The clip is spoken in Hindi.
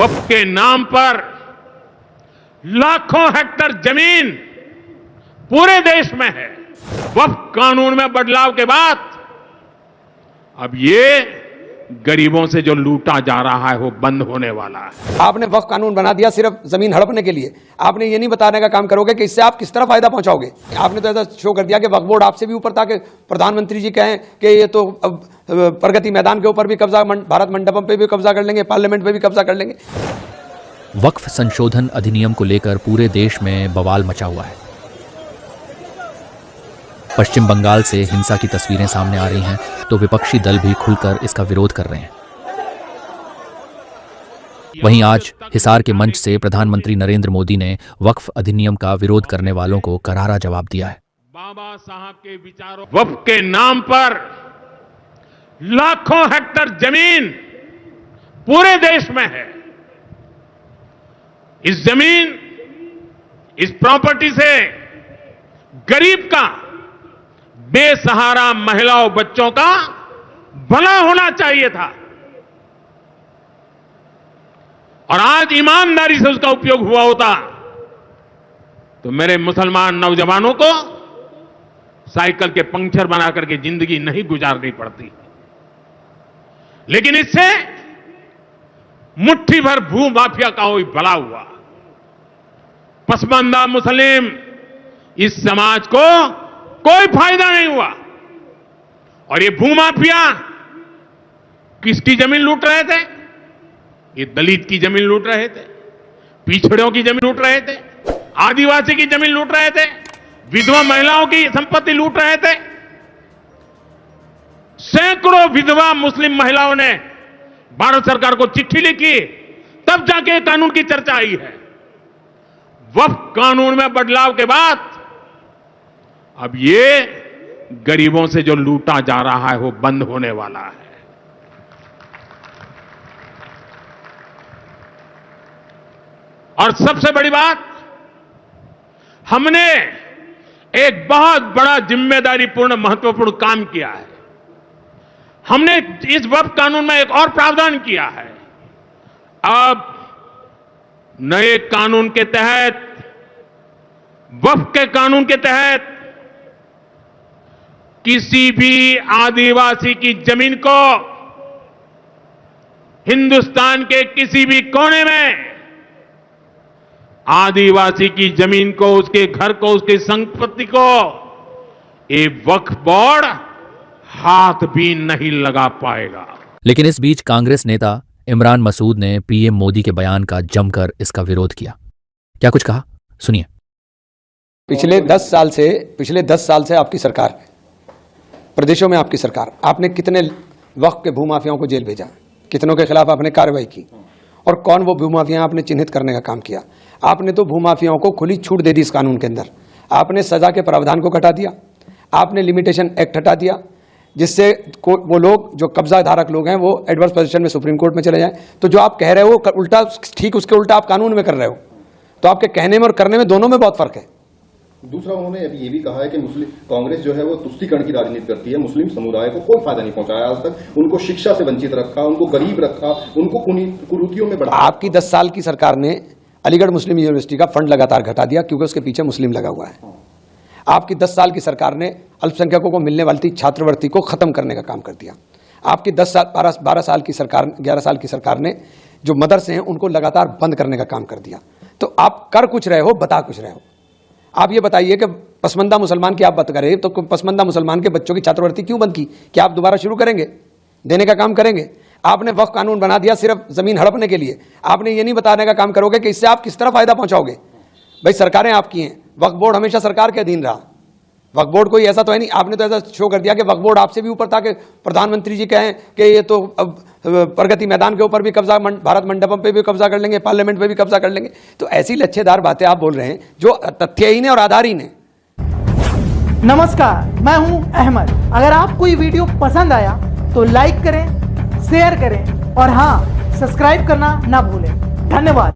वक्फ के नाम पर लाखों हेक्टेयर जमीन पूरे देश में है। वक्फ कानून में बदलाव के बाद अब ये गरीबों से जो लूटा जा रहा है वो बंद होने वाला है। आपने वक्फ कानून बना दिया सिर्फ जमीन हड़पने के लिए। आपने ये नहीं बताने का काम करोगे कि इससे आप किस तरह फायदा पहुंचाओगे। आपने तो ऐसा शो कर दिया कि वक्फ बोर्ड आपसे भी ऊपर था कि प्रधानमंत्री जी कहें कि ये तो अब प्रगति मैदान के ऊपर भी कब्जा, भारत मंडपम पे भी कब्जा कर लेंगे, पार्लियामेंट पे भी कब्जा कर लेंगे। वक्फ संशोधन अधिनियम को लेकर पूरे देश में बवाल मचा हुआ है। पश्चिम बंगाल से हिंसा की तस्वीरें सामने आ रही हैं तो विपक्षी दल भी खुलकर इसका विरोध कर रहे हैं। वहीं आज हिसार के मंच से प्रधानमंत्री नरेंद्र मोदी ने वक्फ अधिनियम का विरोध करने वालों को करारा जवाब दिया है। बाबा साहब के विचारों वक्फ के नाम पर लाखों हेक्टेयर जमीन पूरे देश में है। इस जमीन, इस प्रॉपर्टी से गरीब का, बेसहारा महिलाओं बच्चों का भला होना चाहिए था और आज ईमानदारी से उसका उपयोग हुआ होता तो मेरे मुसलमान नौजवानों को साइकिल के पंक्चर बना करके जिंदगी नहीं गुजारनी पड़ती। लेकिन इससे मुट्ठी भर भू माफिया का कोई भला हुआ। पसमानदा मुस्लिम इस समाज को कोई फायदा नहीं हुआ और ये भूमाफिया किसकी जमीन लूट रहे थे? ये दलित की जमीन लूट रहे थे, पिछड़ों की जमीन लूट रहे थे, आदिवासी की जमीन लूट रहे थे, विधवा महिलाओं की संपत्ति लूट रहे थे। सैकड़ों विधवा मुस्लिम महिलाओं ने भारत सरकार को चिट्ठी लिखी, तब जाके कानून की चर्चा आई है। वक्फ कानून में बदलाव के बाद अब ये गरीबों से जो लूटा जा रहा है वो बंद होने वाला है। और सबसे बड़ी बात, हमने एक बहुत बड़ा जिम्मेदारीपूर्ण महत्वपूर्ण काम किया है। हमने इस वक्फ कानून में एक और प्रावधान किया है। अब नए कानून के तहत, वक्फ के कानून के तहत किसी भी आदिवासी की जमीन को हिंदुस्तान के किसी भी कोने में आदिवासी की जमीन को, उसके घर को, उसकी संपत्ति को ये वक्फ बोर्ड हाथ भी नहीं लगा पाएगा। लेकिन इस बीच कांग्रेस नेता इमरान मसूद ने पीएम मोदी के बयान का जमकर इसका विरोध किया। क्या कुछ कहा, सुनिए। पिछले 10 साल से आपकी सरकार, प्रदेशों में आपकी सरकार, आपने कितने वक्फ के भूमाफियाओं को जेल भेजा, कितनों के खिलाफ आपने कार्रवाई की और कौन वो भूमाफिया आपने चिन्हित करने का काम किया। आपने तो भूमाफियाओं को खुली छूट दे दी इस कानून के अंदर। आपने सजा के प्रावधान को घटा दिया, आपने लिमिटेशन एक्ट हटा दिया, जिससे वो लोग जो कब्जा धारक लोग हैं वो एडवर्स पोजीशन में सुप्रीम कोर्ट में चले जाएं। तो जो आप कह रहे हो उल्टा, ठीक उसके उल्टा आप कानून में कर रहे हो। तो आपके कहने में और करने में दोनों में बहुत फर्क है। दूसरा, उन्होंने अभी ये भी कहा है कि मुस्लिम कांग्रेस जो है वो तुष्टीकरण की राजनीति करती है, मुस्लिम समुदाय को कोई फायदा नहीं पहुंचाया आज तक, उनको शिक्षा से वंचित रखा, उनको गरीब रखा, उनको कुरीतियों में बढ़ा। आपकी 10 साल की सरकार ने अलीगढ़ मुस्लिम यूनिवर्सिटी का फंड लगातार घटा दिया क्योंकि उसके पीछे मुस्लिम लगा हुआ है। आपकी 10 साल की सरकार ने अल्पसंख्यकों को मिलने वाली छात्रवृत्ति को खत्म करने का काम कर दिया। आपकी 12 साल की सरकार, 11 साल की सरकार ने जो मदरसे हैं उनको लगातार बंद करने का काम कर दिया। तो आप कर कुछ रहे हो, बता कुछ रहे हो। आप ये बताइए कि पसमानदा मुसलमान की आप बात करें तो पसमानदा मुसलमान के बच्चों की छात्रवृत्ति क्यों बंद की? क्या आप दोबारा शुरू करेंगे, देने का काम करेंगे? आपने वक्फ कानून बना दिया सिर्फ जमीन हड़पने के लिए। आपने ये नहीं बताने का काम करोगे कि इससे आप किस तरह फायदा पहुंचाओगे। भाई सरकारें आपकी हैं, वक्फ बोर्ड हमेशा सरकार के अधीन रहा। वक्फ बोर्ड कोई ऐसा तो है नहीं। आपने तो ऐसा शो कर दिया कि वक्फ बोर्ड आपसे भी ऊपर था कि प्रधानमंत्री जी कहें कि ये तो अब प्रगति मैदान के ऊपर भी कब्जा, भारत मंडपम पे भी कब्जा कर लेंगे, पार्लियामेंट पे भी कब्जा कर लेंगे। तो ऐसी लच्छेदार बातें आप बोल रहे हैं जो तथ्यहीन है और आधारहीन है। नमस्कार, मैं हूं अहमद। अगर आपको ये वीडियो पसंद आया तो लाइक करें, शेयर करें और हाँ, सब्सक्राइब करना ना भूलें। धन्यवाद।